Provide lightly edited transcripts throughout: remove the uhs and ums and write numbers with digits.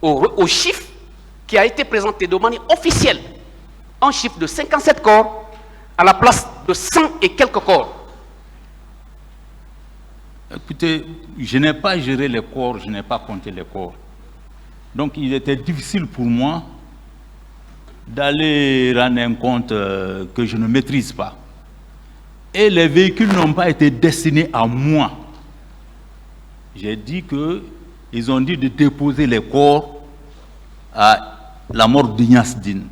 au chiffre qui a été présenté de manière officielle, un chiffre de 57 corps à la place de 100 et quelques corps. Écoutez, je n'ai pas géré les corps, je n'ai pas compté les corps. Donc il était difficile pour moi d'aller rendre un compte que je ne maîtrise pas. Et les véhicules n'ont pas été destinés à moi. J'ai dit qu'ils ont dit de déposer les corps à la mort d'Ignace Dine.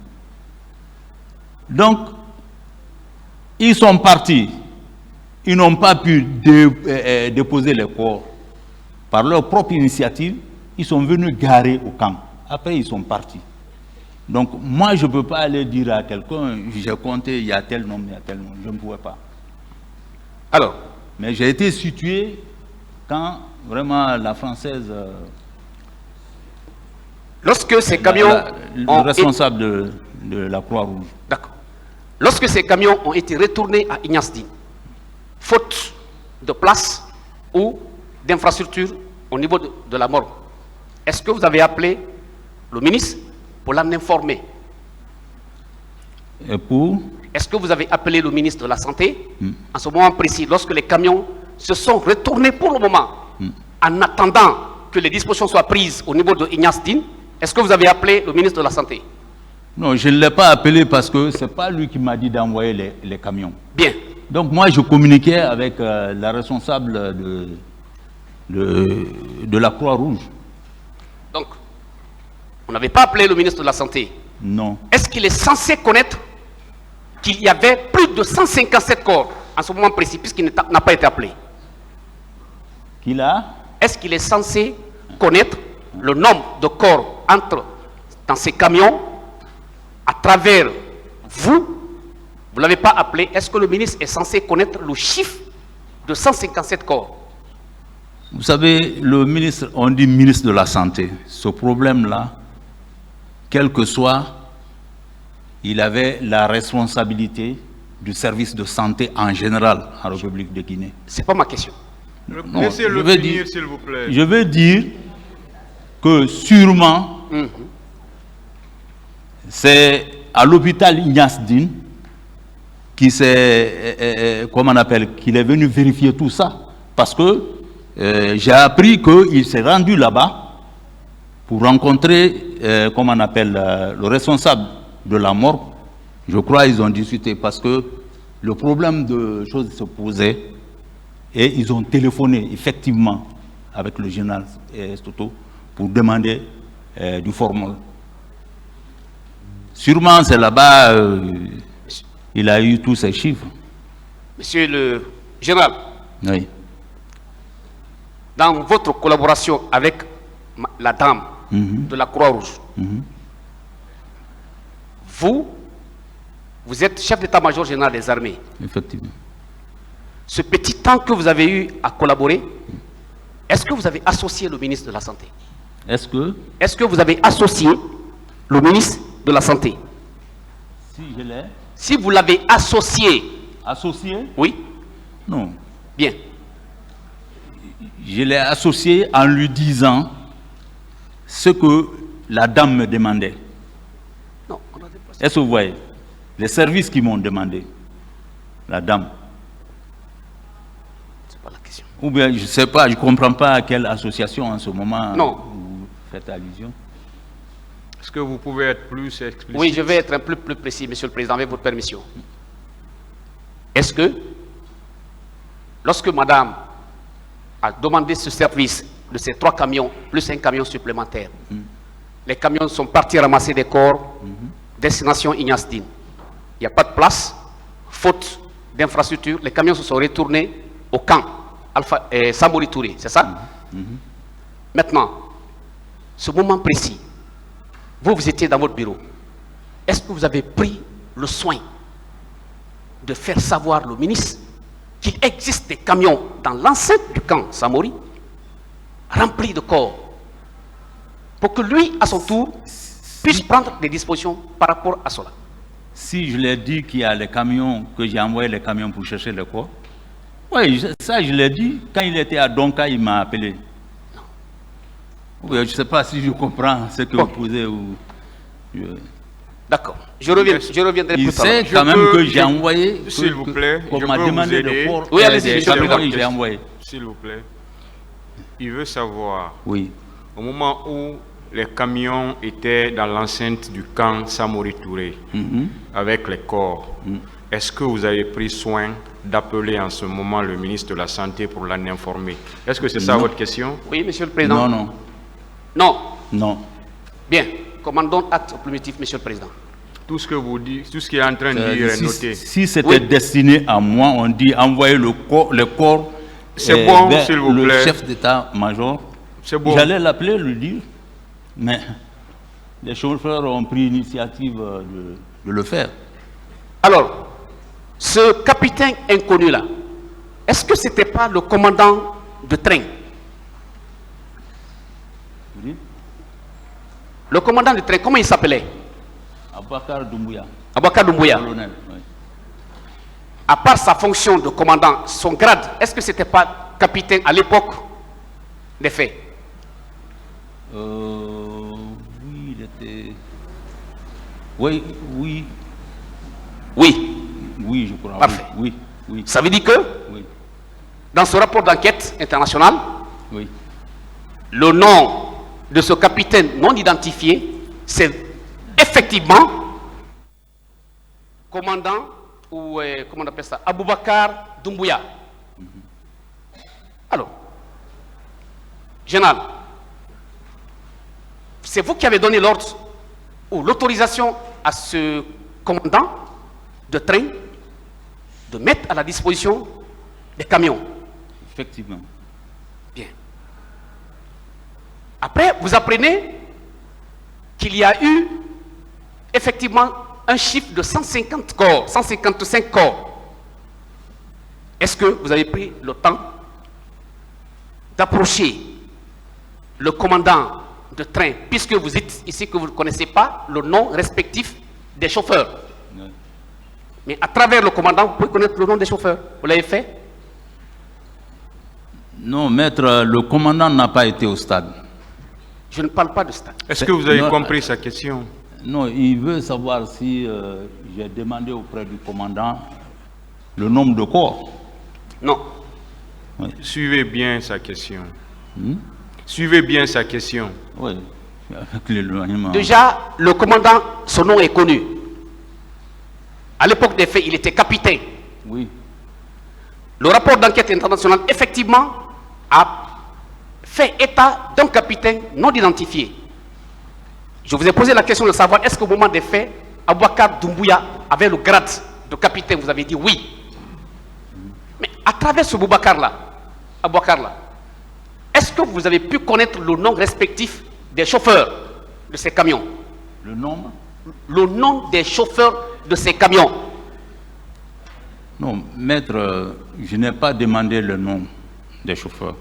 Donc, ils sont partis. Ils n'ont pas pu déposer les corps. Par leur propre initiative, ils sont venus garer au camp. Après, ils sont partis. Donc, moi, je ne peux pas aller dire à quelqu'un, j'ai compté, il y a tel nombre, il y a tel nombre. Je ne pouvais pas. Alors, mais j'ai été situé quand vraiment la Française... lorsque ces camions... le responsable de la Croix-Rouge. D'accord. Lorsque ces camions ont été retournés à Ignace Dine, faute de place ou d'infrastructure au niveau de la morgue, est-ce que vous avez appelé le ministre pour l'en informer? Et pour? Est-ce que vous avez appelé le ministre de la Santé en ce moment précis, lorsque les camions se sont retournés pour le moment, en attendant que les dispositions soient prises au niveau de Ignace Dine? Est-ce que vous avez appelé le ministre de la Santé? Non, je ne l'ai pas appelé parce que ce n'est pas lui qui m'a dit d'envoyer les camions. Bien. Donc moi, je communiquais avec la responsable de la Croix-Rouge. Donc, vous n'avez pas appelé le ministre de la Santé? Non. Est-ce qu'il est censé connaître qu'il y avait plus de 157 corps en ce moment précis, puisqu'il n'a pas été appelé? Qu'il a? Est-ce qu'il est censé connaître le nombre de corps dans ces camions à travers vous? Vous ne l'avez pas appelé. Est-ce que le ministre est censé connaître le chiffre de 157 corps? Vous savez, le ministre, on dit ministre de la Santé. Ce problème-là, quel que soit, il avait la responsabilité du service de santé en général en République de Guinée. Ce n'est pas ma question. Laissez-le finir, s'il vous plaît. Je veux dire que sûrement, c'est à l'hôpital Ignace Dine qui s'est, comment on appelle, qu'il est venu vérifier tout ça. Parce que j'ai appris qu'il s'est rendu là-bas pour rencontrer, comment on appelle, le responsable de la morgue. Je crois qu'ils ont discuté parce que le problème de choses se posait et ils ont téléphoné effectivement avec le général Stoto pour demander du formol. Sûrement, c'est là-bas, il a eu tous ces chiffres. Monsieur le général, oui. Dans votre collaboration avec la dame de la Croix-Rouge, vous êtes chef d'état-major général des armées. Effectivement. Ce petit temps que vous avez eu à collaborer, est-ce que vous avez associé le ministre de la Santé? Est-ce que vous avez associé le ministre de la Santé? Si je l'ai. Si vous l'avez associé. Associé? Oui. Non. Bien. Je l'ai associé en lui disant ce que la dame me demandait. Non. Est-ce que vous voyez? Les services qui m'ont demandé, la dame. C'est pas la question. Ou bien, je ne sais pas, je ne comprends pas à quelle association en ce moment vous faites allusion. Est-ce que vous pouvez être plus explicite? Oui, je vais être un peu plus précis, Monsieur le Président, avec votre permission. Est-ce que, lorsque Madame a demandé ce service de ces 3 camions, plus un camion supplémentaire, les camions sont partis ramasser des corps, destination Ignace Dine. Il n'y a pas de place, faute d'infrastructure, les camions se sont retournés au camp Samori Touré, c'est ça? Maintenant, ce moment précis, vous étiez dans votre bureau. Est-ce que vous avez pris le soin de faire savoir au ministre qu'il existe des camions dans l'enceinte du camp Samori remplis de corps pour que lui, à son tour, puisse prendre des dispositions par rapport à cela? Si je l'ai dit qu'il y a les camions, que j'ai envoyé les camions pour chercher les corps, oui, ça je l'ai dit. Quand il était à Donka, il m'a appelé. Oui, je ne sais pas si je comprends ce que vous posez ou... D'accord. Je reviendrai Il plus tard. sait quand même que j'ai envoyé... S'il vous plaît, qu'on je m'a peux vous demandé aider. de port. Oui, allez-y, monsieur le Président. J'ai envoyé. S'il vous plaît. Il veut savoir, Oui. au moment où les camions étaient dans l'enceinte du camp Samori Touré, avec les corps, est-ce que vous avez pris soin d'appeler en ce moment le ministre de la Santé pour l'en informer? Est-ce que c'est ça votre question? Oui, monsieur le Président. Non, non. Non. Non. Bien. Commandons acte au primitif, monsieur le Président. Tout ce que vous dites, tout ce qu'il est en train de dire est noté. Si c'était destiné à moi, on dit envoyer le corps C'est bon, vers s'il vous le plaît. chef d'état-major. C'est bon. J'allais l'appeler, lui dire, mais les chauffeurs ont pris l'initiative de le faire. Alors, ce capitaine inconnu-là, est-ce que ce n'était pas le commandant de train? Oui. Le commandant de train, comment il s'appelait? Abakar Doumbouya. Aboubacar Doumbouya. Colonel, oui. À part sa fonction de commandant, son grade, est-ce que ce n'était pas capitaine à l'époque des faits? Oui, il était... Oui, oui, Oui. oui, je crois. Parfait. Oui, oui, Ça veut dire que, oui, dans ce rapport d'enquête international, oui. le nom de ce capitaine non identifié, c'est effectivement commandant, ou comment on appelle ça, Aboubacar Doumbouya. Alors, général, c'est vous qui avez donné l'ordre ou l'autorisation à ce commandant de train de mettre à la disposition des camions. Effectivement. Bien. Après, vous apprenez qu'il y a eu effectivement un chiffre de 150 corps, 155 corps. Est-ce que vous avez pris le temps d'approcher le commandant de train, puisque vous êtes ici que vous ne connaissez pas le nom respectif des chauffeurs? Oui. Mais à travers le commandant, vous pouvez connaître le nom des chauffeurs. Vous l'avez fait? Non, maître, le commandant n'a pas été au stade. Je ne parle pas de stade. Est-ce que vous avez Non, compris sa question? Non, il veut savoir si j'ai demandé auprès du commandant le nombre de corps. Non. Suivez bien sa question. Suivez bien sa question. Oui, avec l'éloignement. Déjà, le commandant, son nom est connu. À l'époque des faits, il était capitaine. Oui, Le rapport d'enquête internationale, effectivement, a fait état d'un capitaine non identifié. Je vous ai posé la question de savoir est-ce qu'au moment des faits, Aboubacar Doumbouya avait le grade de capitaine. Vous avez dit oui. Mais à travers ce Aboubacar-là, est-ce que vous avez pu connaître le nom respectif des chauffeurs de ces camions? le nombre? Le nom des chauffeurs de ces camions? Non, maître, je n'ai pas demandé le nom des chauffeurs.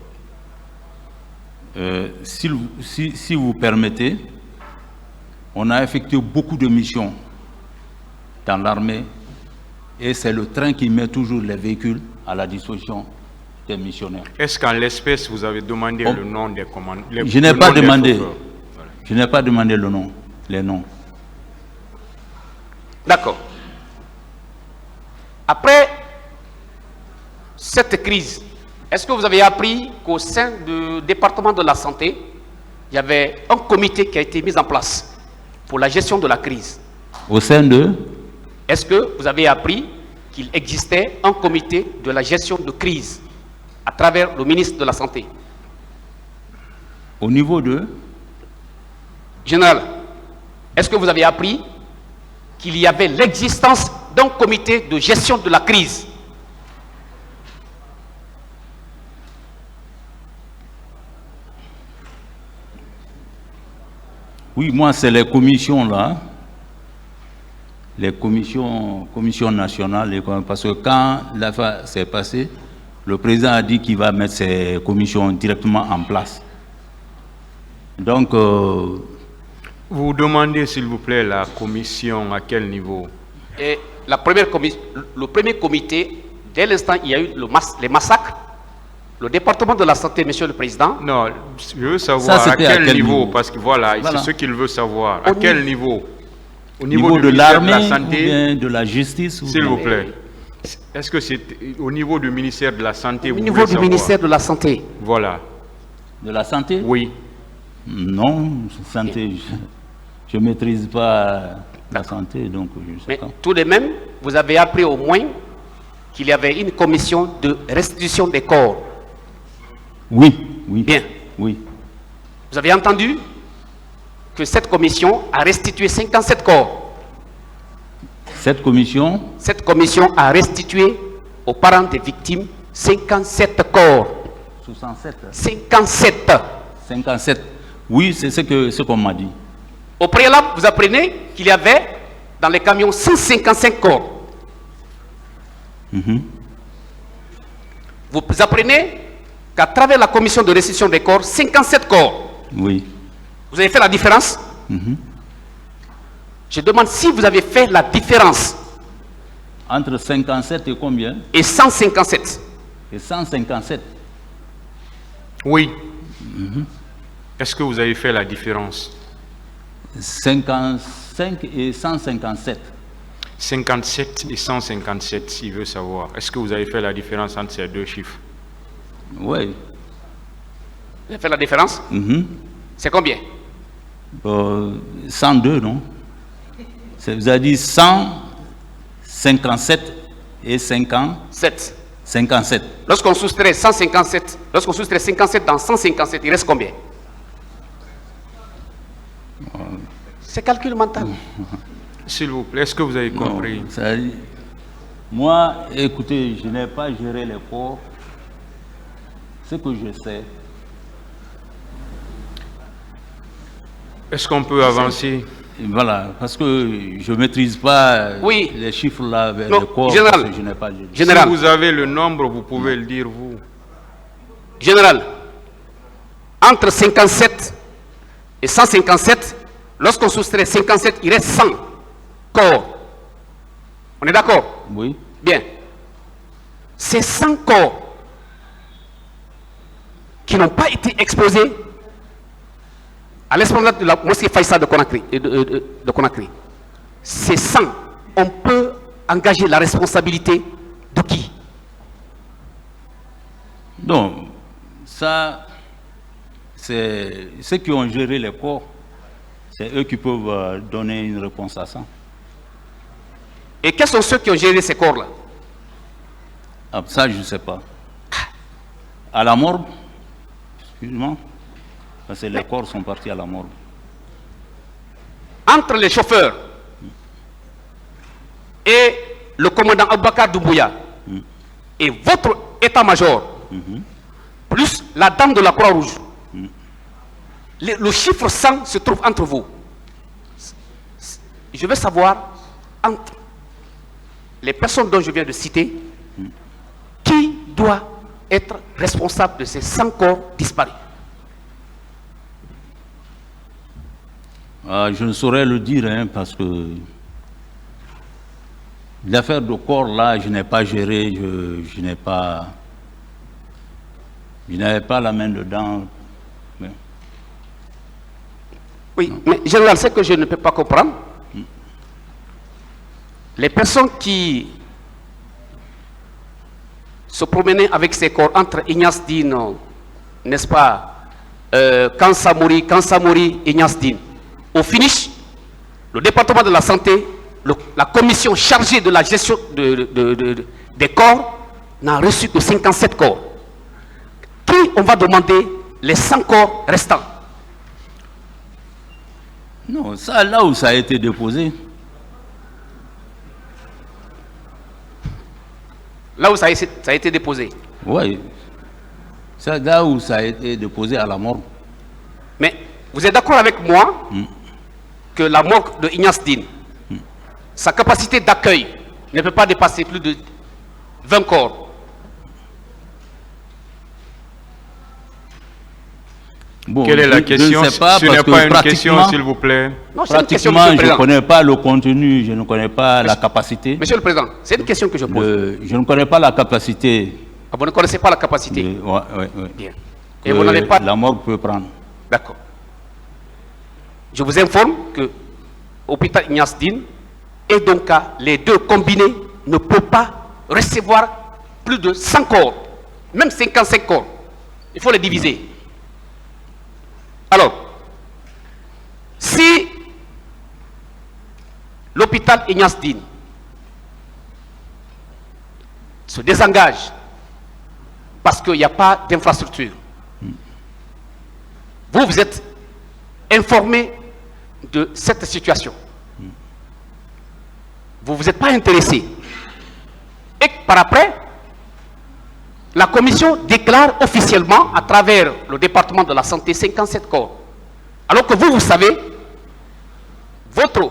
Si vous permettez, on a effectué beaucoup de missions dans l'armée et c'est le train qui met toujours les véhicules à la disposition des missionnaires. Est-ce qu'en l'espèce, vous avez demandé le nom des commandants? Je n'ai pas demandé. Je n'ai pas demandé le nom, les noms. D'accord. Après cette crise, est-ce que vous avez appris qu'au sein du département de la santé, il y avait un comité qui a été mis en place pour la gestion de la crise? Au sein de... Est-ce que vous avez appris qu'il existait un comité de la gestion de crise à travers le ministre de la Santé? Au niveau de... Général, est-ce que vous avez appris qu'il y avait l'existence d'un comité de gestion de la crise? Oui, moi, c'est les commissions là, les commissions nationales, parce que quand l'affaire s'est passée, le président a dit qu'il va mettre ces commissions directement en place. Donc, vous demandez, s'il vous plaît, la commission à quel niveau? Et le premier comité, dès l'instant il y a eu les massacres, Le département de la santé, Monsieur le Président, Non, je veux savoir Ça, à c'était quel niveau, parce que voilà, Voilà. c'est ce qu'il veut savoir. À Au quel niveau? Au Au niveau du de ministère l'armée, de la ou Santé, bien de la justice, ou s'il bien- vous plaît. Est-ce que c'est au niveau du ministère de la Santé au vous niveau voulez du savoir? ministère de la Santé, Voilà, de la santé? oui. Non, santé, je ne maîtrise pas la santé, donc je ne sais mais pas. tout de même, vous avez appris au moins qu'il y avait une commission de restitution des corps. Oui, oui. Bien. Oui. Vous avez entendu que cette commission a restitué 57 corps. Cette commission, Cette commission a restitué aux parents des victimes 57 corps. 67, 57. 57. Oui, c'est ce qu'on m'a dit. Au préalable, vous apprenez qu'il y avait dans les camions 155 corps. Vous apprenez qu'à travers la commission de restitution des corps, 57 corps. Oui. Vous avez fait la différence? Je demande si vous avez fait la différence. Entre 57 et combien? Et 157. Et 157. Oui. Est-ce que vous avez fait la différence? 55 et 157. 57 et 157, s'il veut savoir. Est-ce que vous avez fait la différence entre ces deux chiffres? Oui. Vous avez fait la différence? C'est combien? 102, non? Vous avez dit 157 et 7. 57. Lorsqu'on soustrait 157, lorsqu'on soustrait 57 dans 157, il reste combien? C'est calcul mental. S'il vous plaît, est-ce que vous avez compris? Non, ça dit- moi, écoutez, je n'ai pas géré les corps. Ce que je sais, Est-ce qu'on peut avancer? voilà, parce que je ne maîtrise pas Oui. les chiffres là, Non, les corps, général. parce que je n'ai pas géré. Général, Si vous avez le nombre, vous pouvez le dire, vous. général, entre 57 et 157, lorsqu'on soustrait 57, il reste 100 corps. On est d'accord? Oui. Bien. Ces 100 corps qui n'ont pas été exposés à l'esplanade de la mosquée Faïsal de Conakry, de Conakry. Ces 100, on peut engager la responsabilité de qui? Donc, ça, c'est ceux qui ont géré les corps, c'est eux qui peuvent donner une réponse à ça. Et quels sont ceux qui ont géré ces corps-là? Ah, ça, je ne sais pas. À la morgue, excuse-moi, parce que les corps sont partis à la morgue. Entre les chauffeurs et le commandant Aboubakar Doumbouya et votre état-major, plus la dame de la Croix-Rouge, le chiffre 100 se trouve entre vous. Je veux savoir, entre les personnes dont je viens de citer, qui doit être responsable de ces 100 corps disparus? Je ne saurais le dire, hein, parce que l'affaire de corps, là, je n'ai pas géré, je n'avais pas la main dedans. Mais- Oui, mais général, ce que je ne peux pas comprendre, les personnes qui se promenaient avec ces corps entre Ignace Dine, n'est-ce pas, Kansamouri, Ignace Dine, au finish, le département de la santé, la commission chargée de la gestion des corps, n'a reçu que 57 corps. Qui on va demander les 100 corps restants? Non, ça, là où ça a été déposé, Là où ça a été déposé. oui, c'est là où ça a été déposé à la morgue. Mais vous êtes d'accord avec moi que la morgue de Ignace Dine, sa capacité d'accueil ne peut pas dépasser plus de 20 corps? Bon, Quelle est la je question? ne sais pas, Ce parce n'est que pas une question, pratiquement- s'il vous plaît. Non, c'est une question, Pratiquement, Monsieur le je ne Président. connais pas le contenu, je ne connais pas la capacité. Monsieur le Président, c'est une question que je pose. Je ne connais pas la capacité Ah, vous ne connaissez pas la capacité? Oui. Bien. Et vous n'avez pas... La morgue peut prendre. D'accord. Je vous informe que l'hôpital Ignace Dine et donc les deux combinés ne peuvent pas recevoir plus de 100 corps, même 55 corps. Il faut les diviser. Alors, si l'hôpital Ignace Dine se désengage parce qu'il n'y a pas d'infrastructure, vous êtes informé de cette situation. Vous ne vous êtes pas intéressé. Et par après, la commission déclare officiellement à travers le département de la santé 57 corps. Alors que vous savez, votre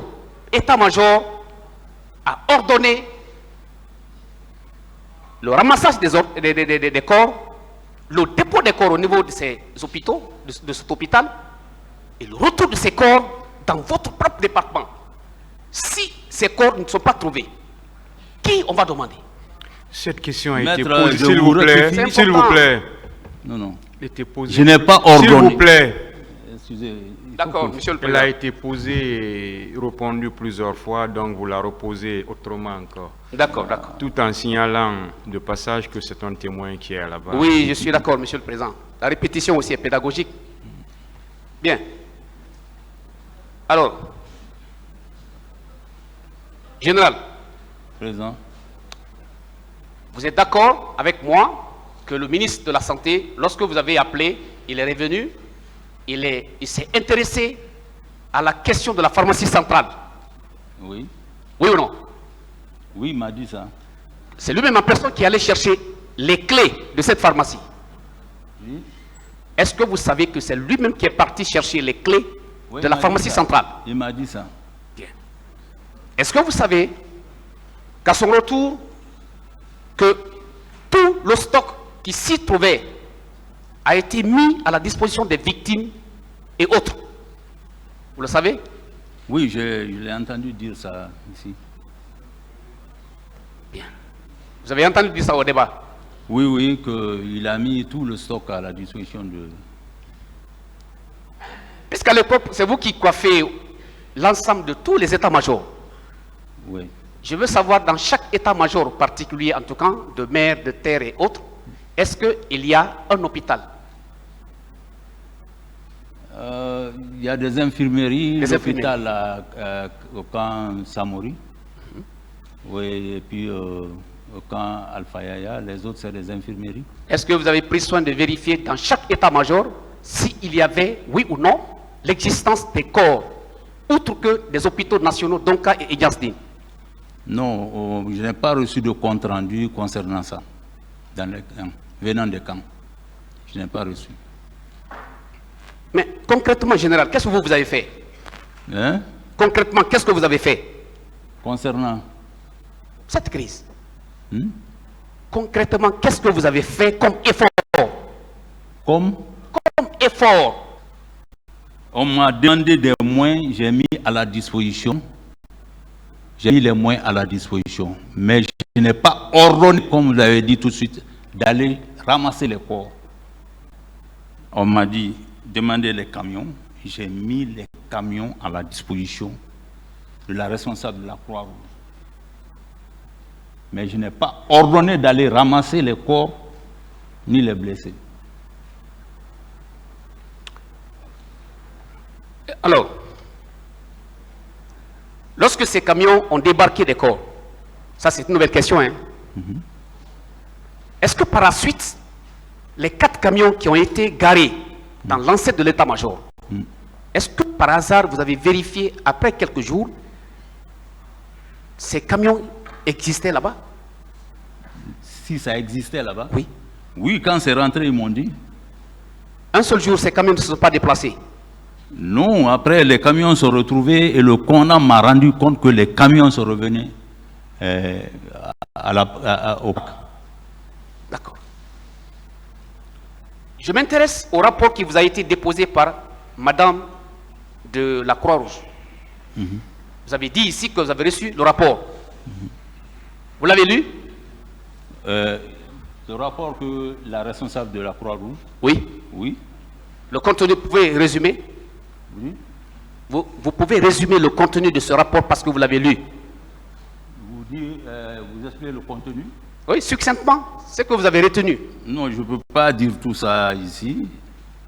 état-major a ordonné le ramassage des corps, le dépôt des corps au niveau de ces hôpitaux, de cet hôpital, et le retour de ces corps dans votre propre département. Si ces corps ne sont pas trouvés, qui on va demander? Cette question a Maître, été posée, je s'il vous vous plaît. rectifie. S'il vous plaît. Non. Était posée. Je n'ai pas ordonné. S'il vous plaît. Excusez. D'accord, monsieur le Elle président. a été posée et répondue plusieurs fois, donc vous la reposez autrement encore. D'accord, d'accord. Tout en signalant de passage que c'est un témoin qui est là-bas. Oui, je suis d'accord, monsieur le président. La répétition aussi est pédagogique. Bien. Alors, général, Président. vous êtes d'accord avec moi que le ministre de la Santé, lorsque vous avez appelé, il est revenu, il s'est intéressé à la question de la pharmacie centrale? Oui. Oui ou non? Oui, il m'a dit ça. C'est lui-même en personne qui allait chercher les clés de cette pharmacie. Oui. Est-ce que vous savez que c'est lui-même qui est parti chercher les clés Oui, de il la m'a pharmacie dit ça. centrale? Il m'a dit ça. Bien. Est-ce que vous savez qu'à son retour, que tout le stock qui s'y trouvait a été mis à la disposition des victimes et autres? Vous le savez? Oui, je l'ai entendu dire ça ici. Bien. Vous avez entendu dire ça au débat? Oui, qu'il a mis tout le stock à la disposition de... Puisqu'à l'époque, c'est vous qui coiffez l'ensemble de tous les états-majors. Oui. Je veux savoir, dans chaque état-major particulier, en tout cas, de mer, de terre et autres, est-ce qu'il y a un hôpital? Il y a des infirmeries, Des l'hôpital au camp Samori. Oui, et puis au camp Alpha Yaya, les autres c'est des infirmeries. Est-ce que vous avez pris soin de vérifier dans chaque état-major s'il y avait, oui ou non, l'existence des corps, outre que des hôpitaux nationaux, Donka et Ignace-Dine? Non, je n'ai pas reçu de compte rendu concernant ça, dans les camps, venant des camps. Je n'ai pas reçu. Mais concrètement, général, qu'est-ce que vous avez fait? Hein? Concrètement, qu'est-ce que vous avez fait? Concernant Cette crise. hmm? Concrètement, qu'est-ce que vous avez fait comme effort? Comme Comme effort. on m'a demandé des moyens, j'ai mis à la disposition. J'ai mis les moyens à la disposition. Mais je n'ai pas ordonné, comme vous l'avez dit tout de suite, d'aller ramasser les corps. On m'a dit, demandez les camions. J'ai mis les camions à la disposition de la responsable de la Croix-Rouge. Mais je n'ai pas ordonné d'aller ramasser les corps ni les blessés. Alors, lorsque ces camions ont débarqué des corps, ça c'est une nouvelle question, hein? Est-ce que par la suite, les 4 camions qui ont été garés dans l'ancêtre de l'état-major, est-ce que par hasard vous avez vérifié après quelques jours, ces camions existaient là-bas? Si ça existait là-bas? Oui. Oui, quand c'est rentré, ils m'ont dit. Un seul jour, ces camions ne se sont pas déplacés? Non, après les camions sont retrouvés et le commandant m'a rendu compte que les camions sont revenus au parc. D'accord. Je m'intéresse au rapport qui vous a été déposé par Madame de la Croix-Rouge. Vous avez dit ici que vous avez reçu le rapport. Vous l'avez lu? Ce rapport que la responsable de la Croix-Rouge, Oui. oui, Le contenu, vous pouvez résumer? oui, Vous pouvez résumer le contenu de ce rapport parce que vous l'avez lu. vous expliquez le contenu? Oui, succinctement, ce que vous avez retenu. Non, je ne peux pas dire tout ça ici,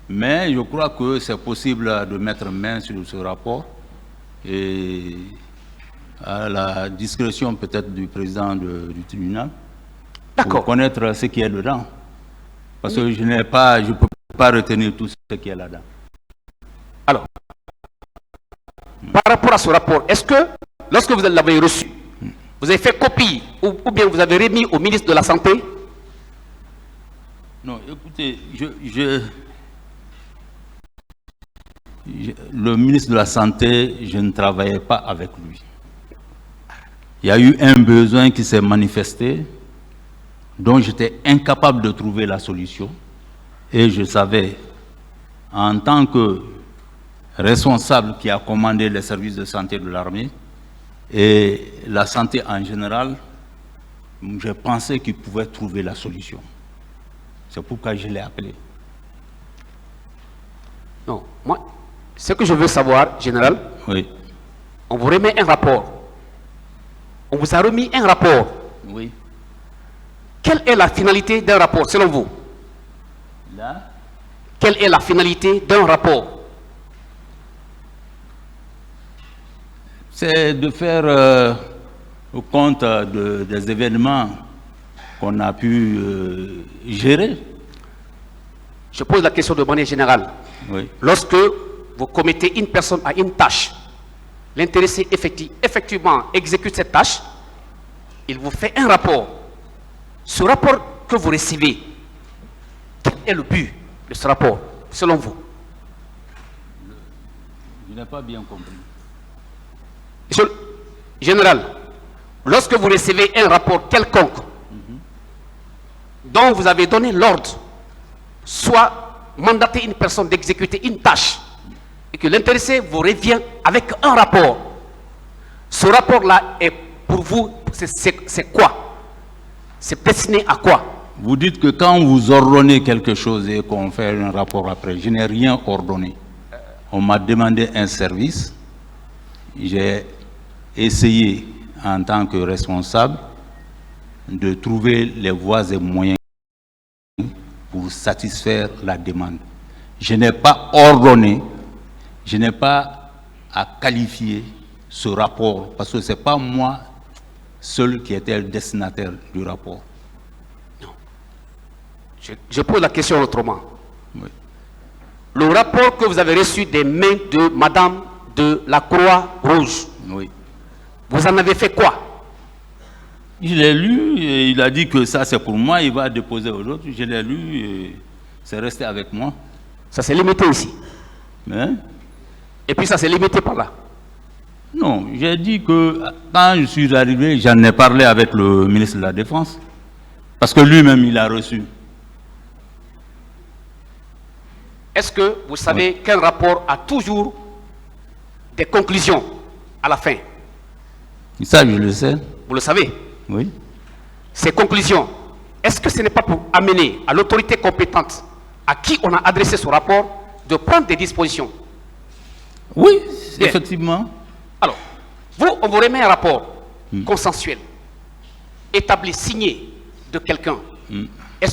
mais je crois que c'est possible de mettre main sur ce rapport et à la discrétion peut-être du président du tribunal pour D'accord. connaître ce qui est dedans. Parce que je ne peux pas retenir tout ce qui est là-dedans. Alors, par rapport à ce rapport, est-ce que, lorsque vous l'avez reçu, vous avez fait copie ou bien vous avez remis au ministre de la Santé? Non, écoutez, le ministre de la Santé, je ne travaillais pas avec lui. Il y a eu un besoin qui s'est manifesté, dont j'étais incapable de trouver la solution. Et je savais, en tant que responsable qui a commandé les services de santé de l'armée et la santé en général, je pensais qu'il pouvait trouver la solution. C'est pourquoi je l'ai appelé. Non, moi, ce que je veux savoir, général, Oui. on vous remet un rapport. On vous a remis un rapport. Oui. Quelle est la finalité d'un rapport, selon vous? Là, Quelle est la finalité d'un rapport? c'est de faire compte des événements qu'on a pu gérer. Je pose la question de manière générale. Oui. Lorsque vous commettez une personne à une tâche, l'intéressé effectivement exécute cette tâche, il vous fait un rapport. Ce rapport que vous recevez, quel est le but de ce rapport, selon vous? Je n'ai pas bien compris. Monsieur le général, lorsque vous recevez un rapport quelconque dont vous avez donné l'ordre, soit mandaté une personne d'exécuter une tâche, et que l'intéressé vous revient avec un rapport, ce rapport-là est pour vous, c'est quoi? C'est destiné à quoi? Vous dites que quand vous ordonnez quelque chose et qu'on fait un rapport après, je n'ai rien ordonné. On m'a demandé un service, j'ai essayé en tant que responsable de trouver les voies et moyens pour satisfaire la demande. Je n'ai pas ordonné, je n'ai pas à qualifier ce rapport parce que ce n'est pas moi seul qui était le destinataire du rapport. Je pose la question autrement. Oui. Le rapport que vous avez reçu des mains de Madame de la Croix-Rouge, Oui. vous en avez fait quoi? Je l'ai lu et il a dit que ça c'est pour moi, il va déposer aux autres. Je l'ai lu et c'est resté avec moi. Ça s'est limité ici. Hein? Et puis ça s'est limité par là. Non, j'ai dit que quand je suis arrivé, j'en ai parlé avec le ministre de la Défense. Parce que lui-même, il a reçu. Est-ce que vous savez qu'un rapport a toujours des conclusions à la fin? Ça, je le sais. Vous le savez. Oui. Ces conclusions, est-ce que ce n'est pas pour amener à l'autorité compétente à qui on a adressé ce rapport de prendre des dispositions? Oui, Bien. effectivement. Alors, vous, on vous remet un rapport consensuel, établi, signé de quelqu'un.